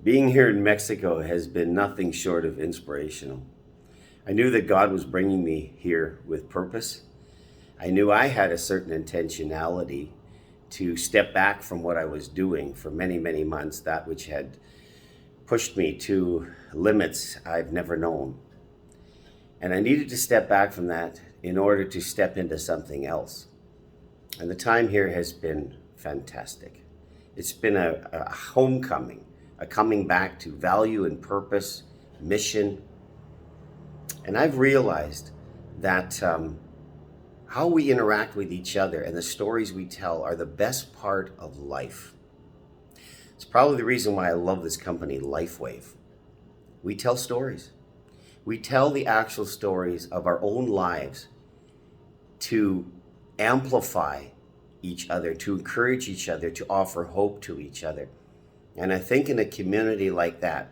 Being here in Mexico has been nothing short of inspirational. I knew that God was bringing me here with purpose. I knew I had a certain intentionality to step back from what I was doing for many, many months, that which had pushed me to limits I've never known. And I needed to step back from that in order to step into something else. And the time here has been fantastic. It's been a homecoming, a coming back to value and purpose, mission. And I've realized that how we interact with each other and the stories we tell are the best part of life. It's probably the reason why I love this company, LifeWave. We tell stories. We tell the actual stories of our own lives to amplify each other, to encourage each other, to offer hope to each other. And I think in a community like that,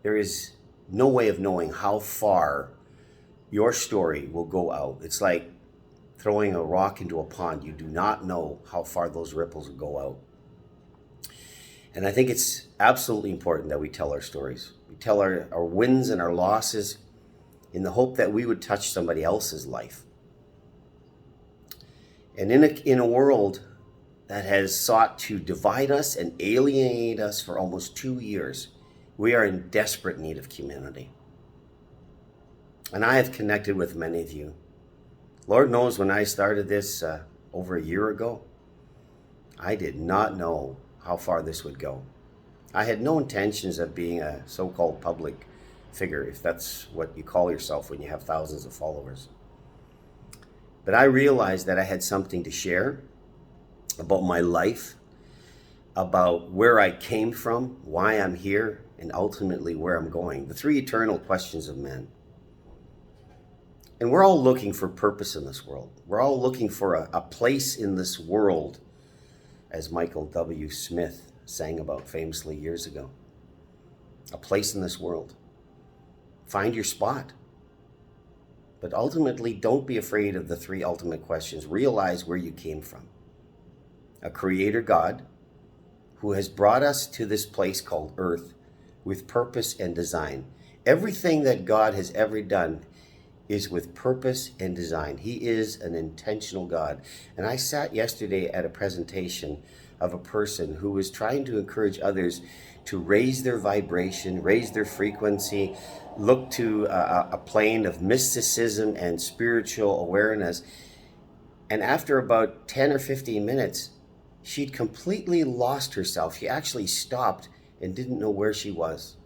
there is no way of knowing how far your story will go out. It's like throwing a rock into a pond. You do not know how far those ripples will go out. And I think it's absolutely important that we tell our stories. We tell our wins and our losses in the hope that we would touch somebody else's life. And in a world that has sought to divide us and alienate us for almost 2 years, we are in desperate need of community. And I have connected with many of you. Lord knows when I started this over a year ago, I did not know how far this would go. I had no intentions of being a so-called public figure, if that's what you call yourself when you have thousands of followers. But I realized that I had something to share about my life, about where I came from, why I'm here, and ultimately where I'm going. The three eternal questions of men. And we're all looking for purpose in this world. We're all looking for a place in this world, as Michael W. Smith sang about famously years ago. A place in this world. Find your spot. But ultimately, don't be afraid of the three ultimate questions. Realize where you came from. A creator God who has brought us to this place called Earth with purpose and design. Everything that God has ever done is with purpose and design. He is an intentional God. And I sat yesterday at a presentation of a person who was trying to encourage others to raise their vibration, raise their frequency, look to a plane of mysticism and spiritual awareness. And after about 10 or 15 minutes, she'd completely lost herself. She actually stopped and didn't know where she was.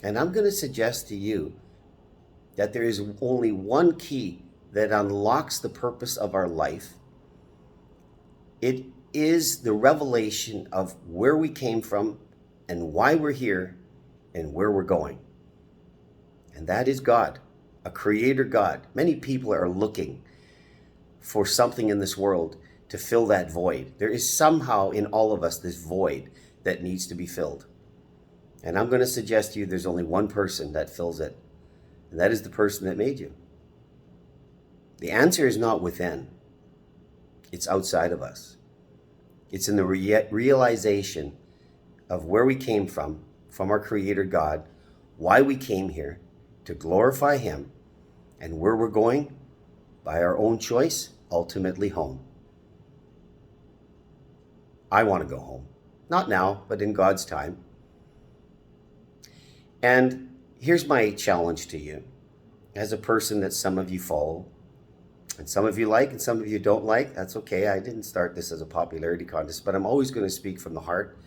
And I'm going to suggest to you that there is only one key that unlocks the purpose of our life. It is the revelation of where we came from and why we're here and where we're going. And that is God, a creator God. Many people are looking for something in this world to fill that void. There is somehow in all of us this void that needs to be filled. And I'm going to suggest to you there's only one person that fills it. And that is the person that made you. The answer is not within. It's outside of us. It's in the realization of where we came from our Creator God, why we came here, to glorify Him, and where we're going, by our own choice, ultimately home. I want to go home. Not now, but in God's time. And here's my challenge to you. As a person that some of you follow, and some of you like, and some of you don't like, that's okay. I didn't start this as a popularity contest, but I'm always going to speak from the heart.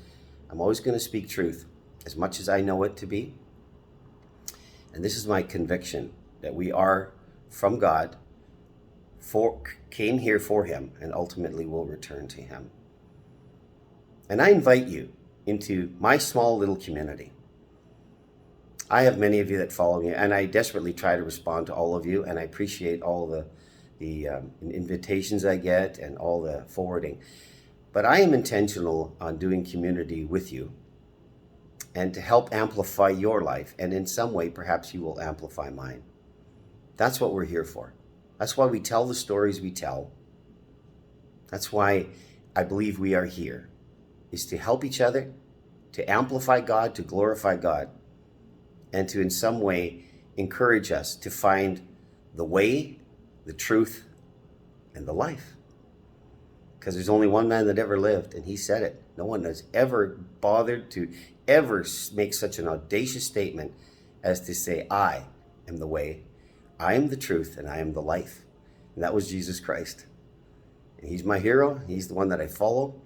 I'm always going to speak truth, as much as I know it to be. And this is my conviction, that we are from God, came here for Him, and ultimately will return to Him. And I invite you into my small little community. I have many of you that follow me, and I desperately try to respond to all of you, and I appreciate all the invitations I get and all the forwarding. But I am intentional on doing community with you and to help amplify your life, and in some way, perhaps you will amplify mine. That's what we're here for. That's why we tell the stories we tell. That's why I believe we are here, is to help each other to amplify God, to glorify God, and to in some way encourage us to find the way, the truth, and the life. Because there's only one man that ever lived, and he said it. No one has ever bothered to ever make such an audacious statement as to say, I am the way, I am the truth, and I am the life. And that was Jesus Christ. And he's my hero. He's the one that I follow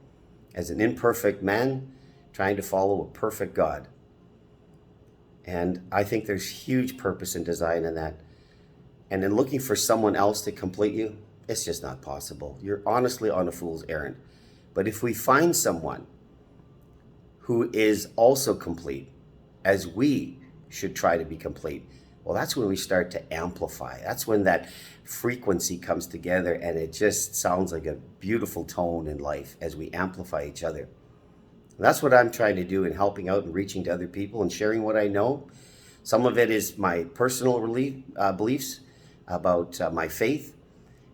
as an imperfect man trying to follow a perfect God. And I think there's huge purpose and design in that. And in looking for someone else to complete you, it's just not possible. You're honestly on a fool's errand. But if we find someone who is also complete, as we should try to be complete, well, that's when we start to amplify. That's when that frequency comes together, and it just sounds like a beautiful tone in life as we amplify each other. And that's what I'm trying to do in helping out and reaching to other people and sharing what I know. Some of it is my personal beliefs about my faith,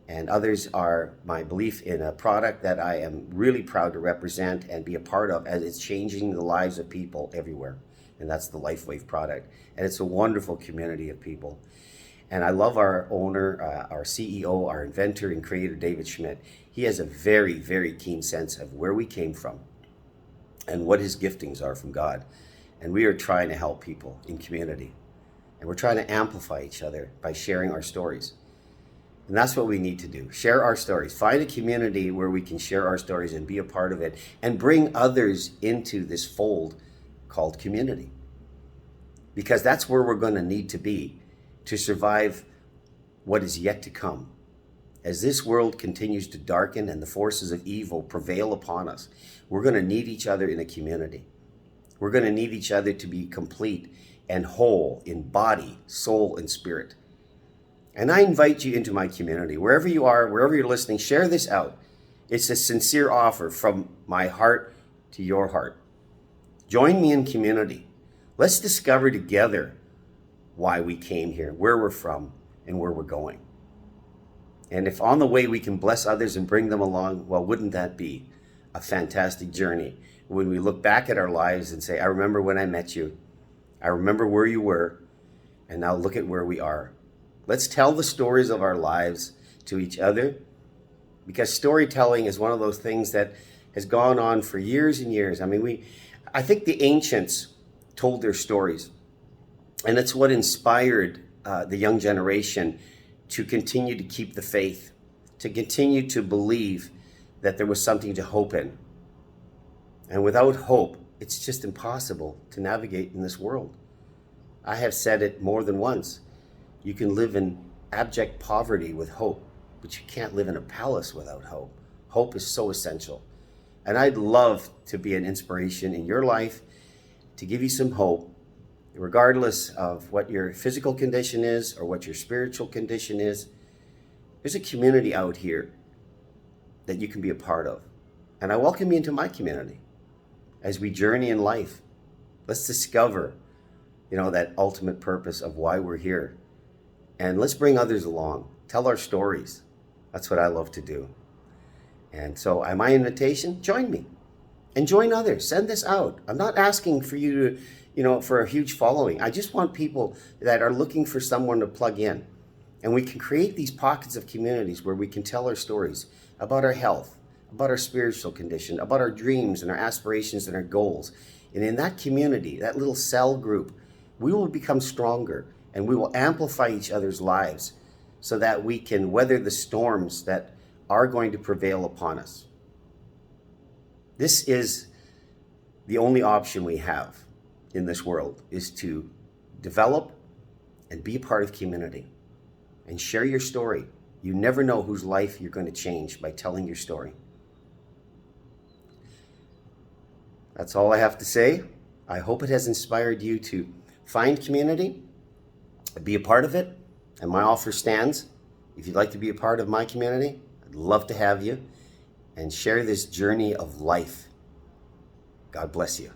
and others are my belief in a product that I am really proud to represent and be a part of, as it's changing the lives of people everywhere. And that's the LifeWave product. And it's a wonderful community of people. And I love our owner, our CEO, our inventor and creator, David Schmidt. He has a very, very keen sense of where we came from and what his giftings are from God. And we are trying to help people in community. And we're trying to amplify each other by sharing our stories. And that's what we need to do. Share our stories. Find a community where we can share our stories and be a part of it and bring others into this fold called community. Because that's where we're going to need to be to survive what is yet to come. As this world continues to darken and the forces of evil prevail upon us, we're going to need each other in a community. We're going to need each other to be complete and whole in body, soul, and spirit. And I invite you into my community. Wherever you are, wherever you're listening, share this out. It's a sincere offer from my heart to your heart. Join me in community. Let's discover together why we came here, where we're from, and where we're going. And if on the way we can bless others and bring them along, well, wouldn't that be a fantastic journey when we look back at our lives and say, I remember when I met you. I remember where you were, and now look at where we are. Let's tell the stories of our lives to each other, because storytelling is one of those things that has gone on for years and years. I mean, I think the ancients told their stories, and it's what inspired the young generation to continue to keep the faith, to continue to believe that there was something to hope in. And without hope, it's just impossible to navigate in this world. I have said it more than once. You can live in abject poverty with hope, but you can't live in a palace without hope. Hope is so essential. And I'd love to be an inspiration in your life, to give you some hope, regardless of what your physical condition is or what your spiritual condition is. There's a community out here that you can be a part of. And I welcome you into my community as we journey in life. Let's discover, that ultimate purpose of why we're here. And let's bring others along. Tell our stories. That's what I love to do. And so my invitation, join me and join others. Send this out. I'm not asking for you to, for a huge following. I just want people that are looking for someone to plug in. And we can create these pockets of communities where we can tell our stories about our health, about our spiritual condition, about our dreams and our aspirations and our goals. And in that community, that little cell group, we will become stronger and we will amplify each other's lives so that we can weather the storms that are going to prevail upon us. This is the only option we have in this world, is to develop and be a part of community and share your story. You never know whose life you're going to change by telling your story. That's all I have to say. I hope it has inspired you to find community, be a part of it, and my offer stands. If you'd like to be a part of my community, I'd love to have you and share this journey of life. God bless you.